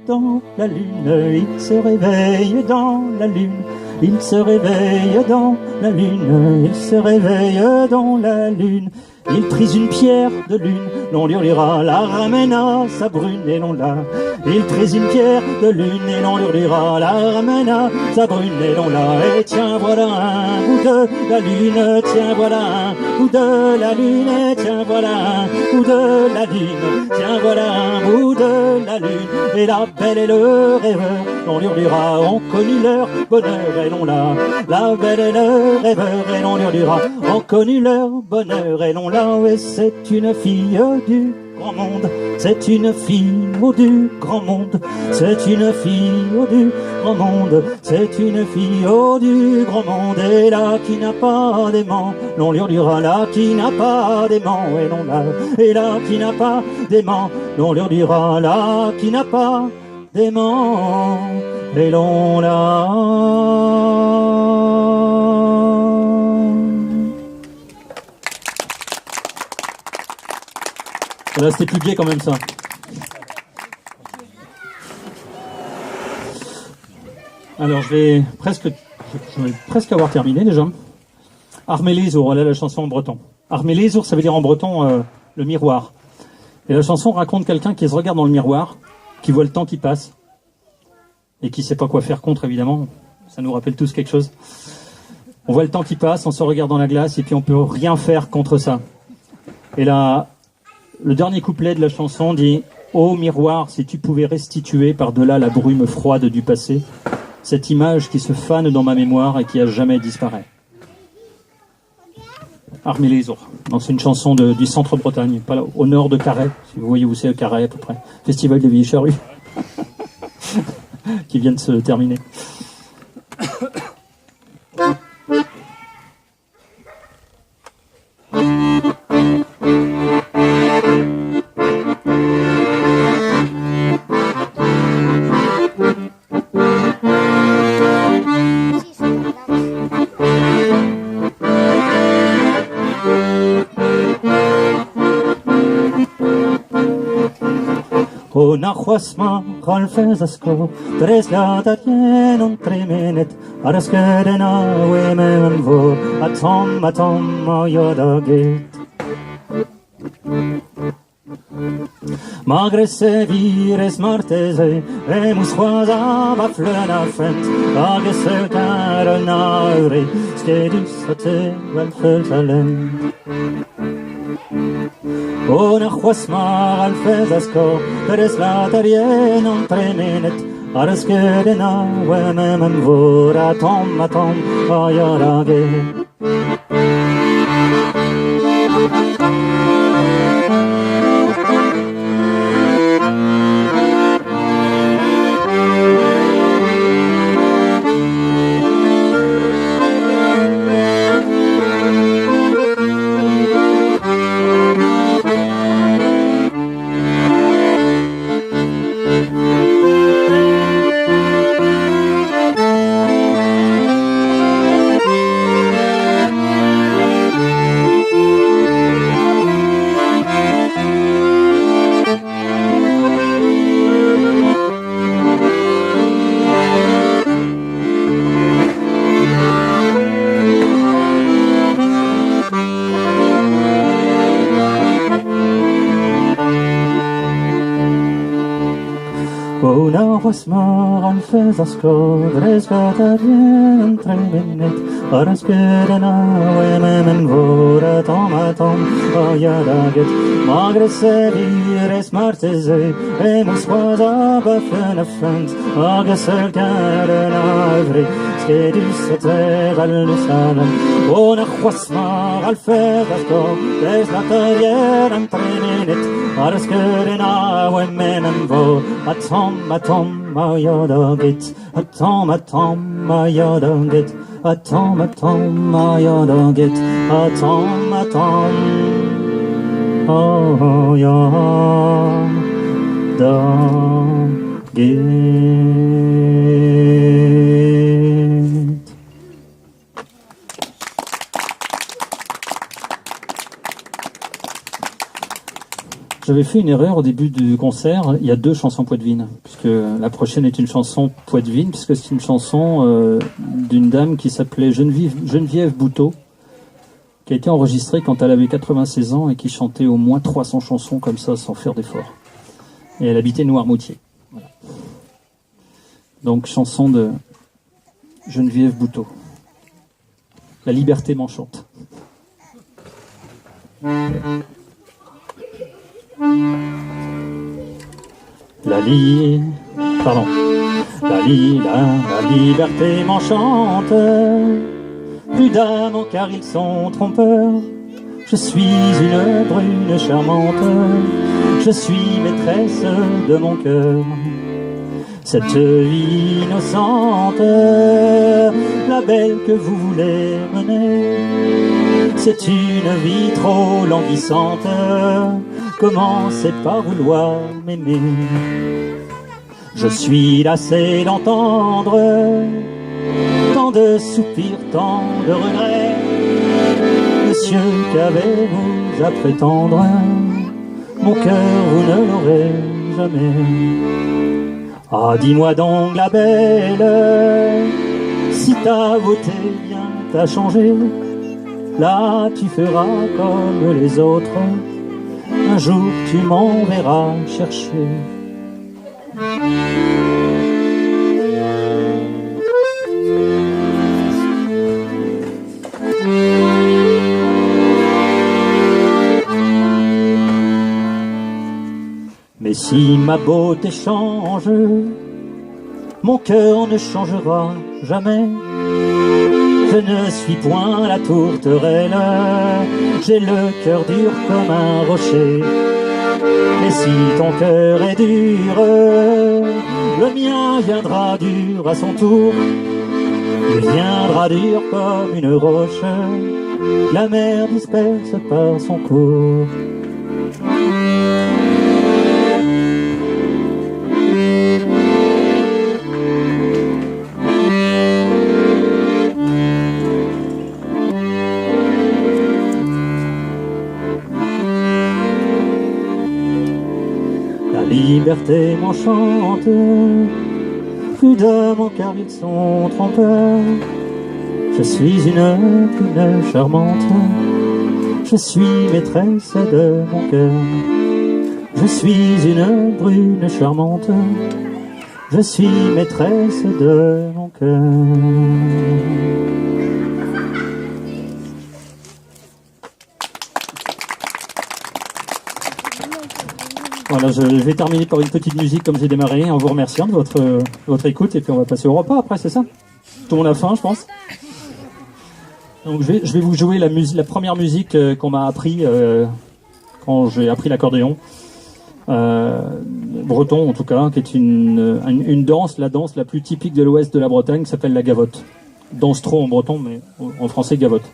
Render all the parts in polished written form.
Dans la lune, il se réveille dans la lune. Il se réveille dans la lune, il se réveille dans la lune. Il prise une pierre de lune, l'on lui dira, la ramène à sa brune et l'on la. Il prise une pierre de lune et l'on lui dira, la ramène à sa brune et l'on la. Et tiens voilà un bout de la lune, tiens voilà un bout de la lune, et tiens voilà un bout de la lune, tiens voilà un bout de la lune. Et la belle et le rêveur, l'on lui dira, ont connu leur bonheur et l'on l'a. La belle et le rêveur et l'on lui dira, ont connu leur bonheur et l'on l'a. Et c'est une fille du grand monde, c'est une fille du grand monde, c'est une fille du grand monde, c'est une fille du grand monde. Et là qui n'a pas d'aimant, l'on lui dira, là qui n'a pas d'aimant et l'on l'a. Et là qui n'a pas d'aimant, l'on lui dira, là qui n'a pas d'aimant et l'on l'a. Là, c'était plus gai quand même, ça. Alors, je vais presque avoir terminé, déjà. Armélézour, là, la chanson en breton. Armélézour, ça veut dire en breton le miroir. Et la chanson raconte quelqu'un qui se regarde dans le miroir, qui voit le temps qui passe, et qui sait pas quoi faire contre, évidemment. Ça nous rappelle tous quelque chose. On voit le temps qui passe, on se regarde dans la glace, et puis on peut rien faire contre ça. Et là, le dernier couplet de la chanson dit « Ô miroir, si tu pouvais restituer par-delà la brume froide du passé, cette image qui se fane dans ma mémoire et qui a jamais disparaît. » Armélézour. C'est une chanson du centre-Bretagne, pas là, au nord de Carhaix, si vous voyez où c'est Carhaix à peu près. Festival de Villecharru, qui vient de se terminer. Una chwasma chalfes asco, tres ladarien on tremenet, araskedena wemem vor, atom ayodaget. Magresse vires martese, emus choisa baflena fent, agese carona ure, skedus ate welfel talent. Una chwasma alfez asco, peres latarien on tremenet, araskedena wemem vor, atom ayodaget. Una chwasma alfez asco, tres latarien on tremenet, araskedena wemem vor, atom ayodaget. Magresse vires martese, emus choisa baflena fent, agese carona ure, skedus ate velus talent. Una chwasma alfez asco, tres latarien on tremenet, araskedena wemem vor, atom ayodaget, atom ayodaget, atom ayodaget, atom ayodaget. J'avais fait une erreur au début du concert. Il y a 2 chansons poitevines, puisque la prochaine est une chanson poitevine, puisque c'est une chanson d'une dame qui s'appelait Geneviève Bouteau, qui a été enregistrée quand elle avait 96 ans et qui chantait au moins 300 chansons comme ça, sans faire d'effort. Et elle habitait Noirmoutier. Voilà. Donc, chanson de Geneviève Bouteau. La liberté m'enchante. La liberté m'enchante. Plus d'amants car ils sont trompeurs. Je suis une brune charmante. Je suis maîtresse de mon cœur. Cette vie innocente, la belle que vous voulez mener, c'est une vie trop languissante. Commencez par vouloir m'aimer. Je suis lassé d'entendre tant de soupirs, tant de regrets. Monsieur, qu'avez-vous à prétendre? Mon cœur, vous ne l'aurez jamais. Ah, dis-moi donc, la belle, si ta beauté vient à changer, là tu feras comme les autres. Un jour tu m'enverras chercher. Mais si ma beauté change, mon cœur ne changera jamais. Je ne suis point la tourterelle, j'ai le cœur dur comme un rocher. Et si ton cœur est dur, le mien viendra dur à son tour. Il viendra dur comme une roche, la mer disperse par son cours. La liberté m'enchante, plus d'amants car ils sont trompeurs. Je suis une brune charmante, je suis maîtresse de mon cœur. Je suis une brune charmante, je suis maîtresse de mon cœur. Voilà, je vais terminer par une petite musique comme j'ai démarré, en vous remerciant de votre écoute, et puis on va passer au repas après, c'est ça? Tout le monde a faim, je pense. Donc je vais vous jouer la première musique qu'on m'a appris quand j'ai appris l'accordéon. Breton en tout cas, qui est une danse, la danse la plus typique de l'ouest de la Bretagne, qui s'appelle la gavotte. Danse trop en breton, mais en français gavotte.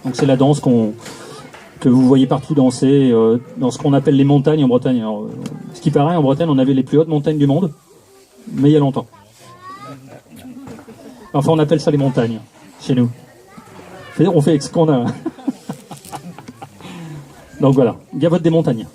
Donc c'est la danse que vous voyez partout danser dans ce qu'on appelle les montagnes en Bretagne. Alors, ce qui paraît, en Bretagne, on avait les plus hautes montagnes du monde, mais il y a longtemps. Enfin, on appelle ça les montagnes, chez nous. On fait avec ce qu'on a. Donc voilà, gavotte des montagnes.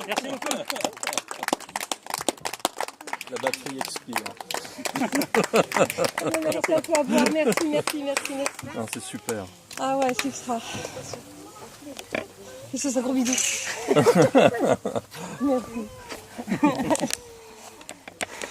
Merci beaucoup. La batterie expire. Merci à toi, Bois. Merci. C'est super. Ah ouais, c'est extra. C'est un gros bisou. Merci.